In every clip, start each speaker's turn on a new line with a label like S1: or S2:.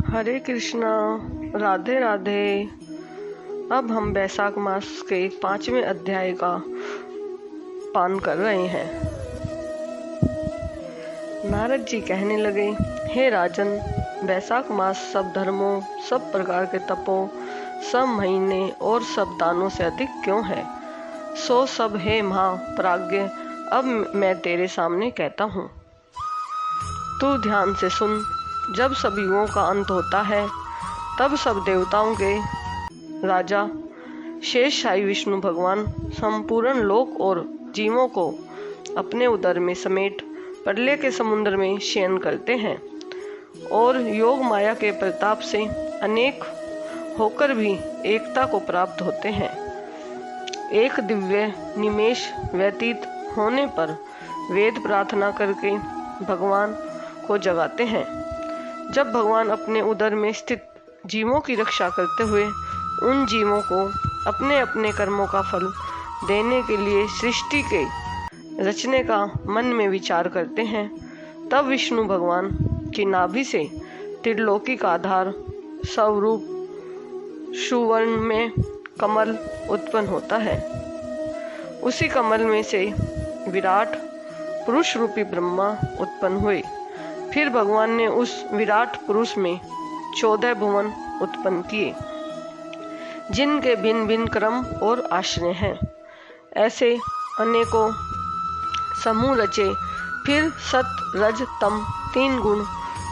S1: हरे कृष्णा, राधे राधे। अब हम वैशाख मास के 5वें अध्याय का पान कर रहे हैं। नारद जी कहने लगे, हे राजन, वैशाख मास सब धर्मों, सब प्रकार के तपों, सब महीने और सब दानों से अधिक क्यों है? सो सब है महाप्राज्ञ, अब मैं तेरे सामने कहता हूँ, तू ध्यान से सुन। जब सब युगों का अंत होता है, तब सब देवताओं के राजा शेषशाही विष्णु भगवान संपूर्ण लोक और जीवों को अपने उदर में समेट प्रलय के समुद्र में शयन करते हैं और योग माया के प्रताप से अनेक होकर भी एकता को प्राप्त होते हैं। एक दिव्य निमेष व्यतीत होने पर वेद प्रार्थना करके भगवान को जगाते हैं। जब भगवान अपने उदर में स्थित जीवों की रक्षा करते हुए उन जीवों को अपने अपने कर्मों का फल देने के लिए सृष्टि के रचने का मन में विचार करते हैं, तब विष्णु भगवान की नाभि से त्रिलोकी का आधार स्वरूप सुवर्ण में कमल उत्पन्न होता है। उसी कमल में से विराट पुरुष रूपी ब्रह्मा उत्पन्न हुए। फिर भगवान ने उस विराट पुरुष में 14 भुवन उत्पन्न किए, जिनके भिन्न भिन्न क्रम और आश्रय हैं। ऐसे अनेकों समूह रचे। फिर सत रज तम 3 गुण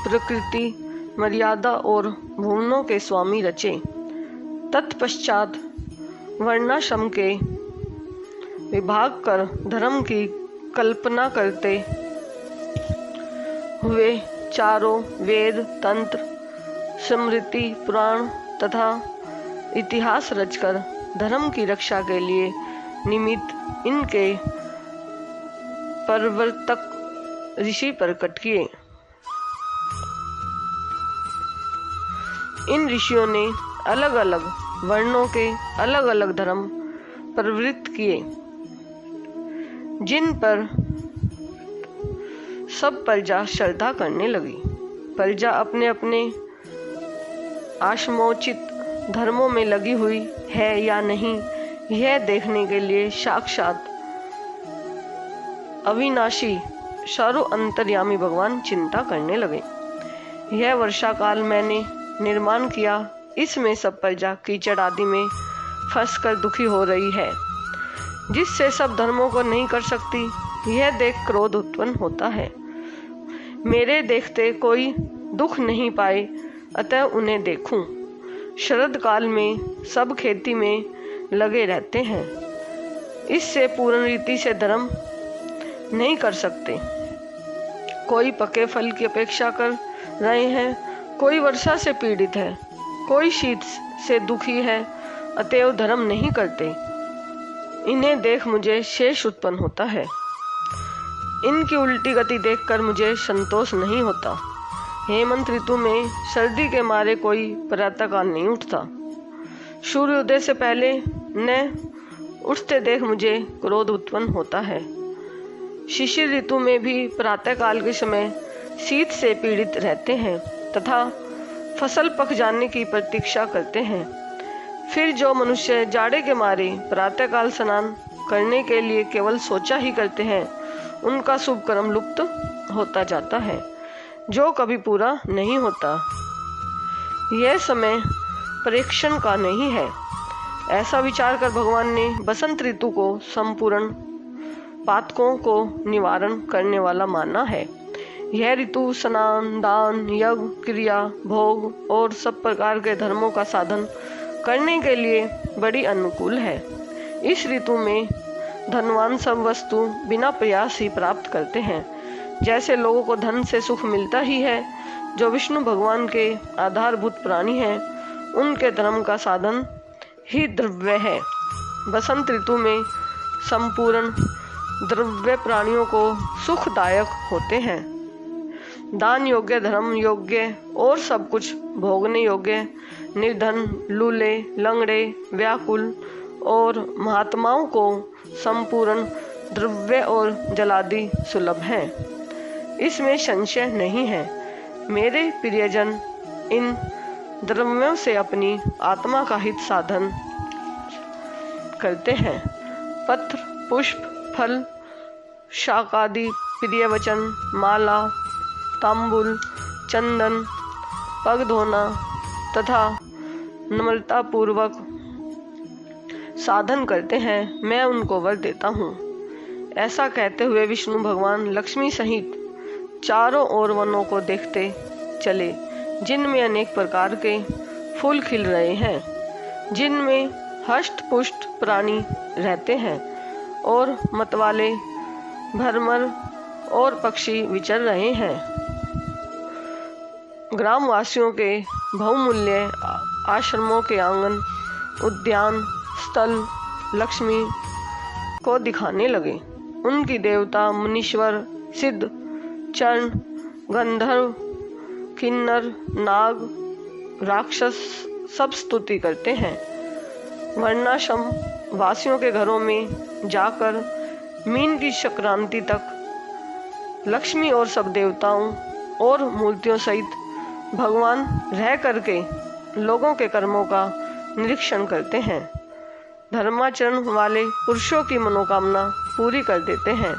S1: प्रकृति, मर्यादा और भुवनों के स्वामी रचे। तत्पश्चात वर्णाश्रम के विभाग कर धर्म की कल्पना करते हुए चारों वेद, तंत्र, स्मृति, पुराण तथा इतिहास रचकर धर्म की रक्षा के लिए निमित्त इनके प्रवर्तक ऋषि प्रकट किए। इन ऋषियों ने अलग अलग वर्णों के अलग अलग धर्म प्रवृत्त किए, जिन पर सब प्रजा श्रद्धा करने लगी। प्रजा अपने अपने आश्रमोचित धर्मों में लगी हुई है या नहीं, यह देखने के लिए साक्षात अविनाशी सर्व अंतर्यामी भगवान चिंता करने लगे। यह वर्षा काल मैंने निर्माण किया, इसमें सब प्रजा कीचड़ आदि में फंसकर दुखी हो रही है, जिससे सब धर्मों को नहीं कर सकती। यह देख क्रोध उत्पन्न होता है। मेरे देखते कोई दुख नहीं पाए, अतः उन्हें देखूं। शरद काल में सब खेती में लगे रहते हैं, इससे पूर्ण रीति से धर्म नहीं कर सकते। कोई पके फल की अपेक्षा कर रहे हैं, कोई वर्षा से पीड़ित है, कोई शीत से दुखी है, अतएव धर्म नहीं करते। इन्हें देख मुझे शेष उत्पन्न होता है। इनकी उल्टी गति देखकर मुझे संतोष नहीं होता। हेमंत ऋतु में सर्दी के मारे कोई प्रातःकाल नहीं उठता। सूर्योदय से पहले न उठते देख मुझे क्रोध उत्पन्न होता है। शिशिर ऋतु में भी प्रातःकाल के समय शीत से पीड़ित रहते हैं तथा फसल पक जाने की प्रतीक्षा करते हैं। फिर जो मनुष्य जाड़े के मारे प्रातःकाल स्नान करने के लिए केवल सोचा ही करते हैं, उनका शुभ कर्म लुप्त होता जाता है, जो कभी पूरा नहीं होता। यह समय परीक्षण का नहीं है। ऐसा विचार कर भगवान ने बसंत ऋतु को संपूर्ण पातकों को निवारण करने वाला माना है। यह ऋतु स्नान, दान, यज्ञ, क्रिया, भोग और सब प्रकार के धर्मों का साधन करने के लिए बड़ी अनुकूल है। इस ऋतु में धनवान सब वस्तु बिना प्रयास ही प्राप्त करते हैं। जैसे लोगों को धन से सुख मिलता ही है, जो विष्णु भगवान के आधारभूत प्राणी हैं, उनके धर्म का साधन ही द्रव्य है। बसंत ऋतु में संपूर्ण द्रव्य प्राणियों को सुखदायक होते हैं। दान योग्य, धर्म योग्य और सब कुछ भोगने योग्य निर्धन, लूले, लंगड़े, व्याकुल और महात्माओं को संपूर्ण द्रव्य और जलादि सुलभ है। इसमें संशय नहीं है। मेरे प्रियजन, इन द्रव्यों से अपनी आत्मा का हित साधन करते हैं। पत्र, पुष्प, फल, शाक आदि, प्रिय वचन, माला, तांबुल, चंदन, पग धोना तथा नम्रता पूर्वक साधन करते हैं, मैं उनको वर देता हूँ। ऐसा कहते हुए विष्णु भगवान लक्ष्मी सहित चारों ओर वनों को देखते चले, जिनमें अनेक प्रकार के फूल खिल रहे हैं, जिनमें हष्ट पुष्ट प्राणी रहते हैं और मतवाले, भ्रमर और पक्षी विचर रहे हैं। ग्रामवासियों के बहुमूल्य आश्रमों के आंगन, उद्यान, स्थल लक्ष्मी को दिखाने लगे। उनकी देवता, मुनीश्वर, सिद्ध, चरण, गंधर्व, किन्नर, नाग, राक्षस सब स्तुति करते हैं। वर्णाश्रम वासियों के घरों में जाकर मीन की संक्रांति तक लक्ष्मी और सब देवताओं और मूर्तियों सहित भगवान रह करके लोगों के कर्मों का निरीक्षण करते हैं। धर्माचरण वाले पुरुषों की मनोकामना पूरी कर देते हैं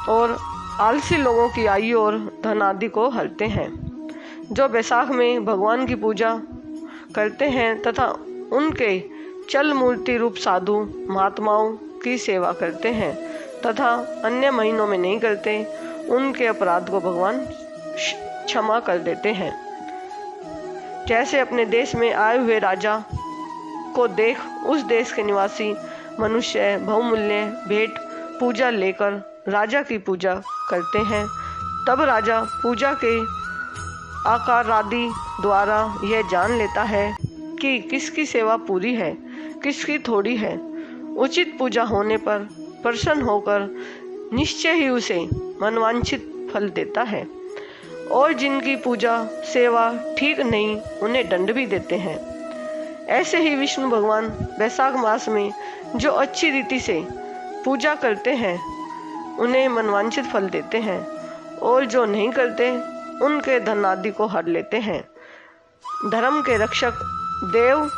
S1: और आलसी लोगों की आयु और धन आदि को हरते हैं। जो बैसाख में भगवान की पूजा करते हैं तथा उनके चल मूर्ति रूप साधु महात्माओं की सेवा करते हैं तथा अन्य महीनों में नहीं करते, उनके अपराध को भगवान क्षमा कर देते हैं। जैसे अपने देश में आए हुए राजा को देख उस देश के निवासी मनुष्य बहुमूल्य भेंट पूजा लेकर राजा की पूजा करते हैं, तब राजा पूजा के आकार आदि द्वारा यह जान लेता है कि किसकी सेवा पूरी है, किसकी थोड़ी है। उचित पूजा होने पर प्रसन्न होकर निश्चय ही उसे मनवांछित फल देता है और जिनकी पूजा सेवा ठीक नहीं उन्हें दंड भी देते हैं। ऐसे ही विष्णु भगवान वैशाख मास में जो अच्छी रीति से पूजा करते हैं उन्हें मनवांछित फल देते हैं और जो नहीं करते उनके धन आदि को हर लेते हैं। धर्म के रक्षक देव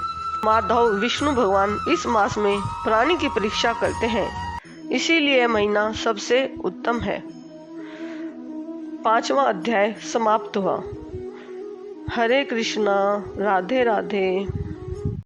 S1: माधव विष्णु भगवान इस मास में प्राणी की परीक्षा करते हैं, इसीलिए यह महीना सबसे उत्तम है। 5वां अध्याय समाप्त हुआ। हरे कृष्णा, राधे राधे।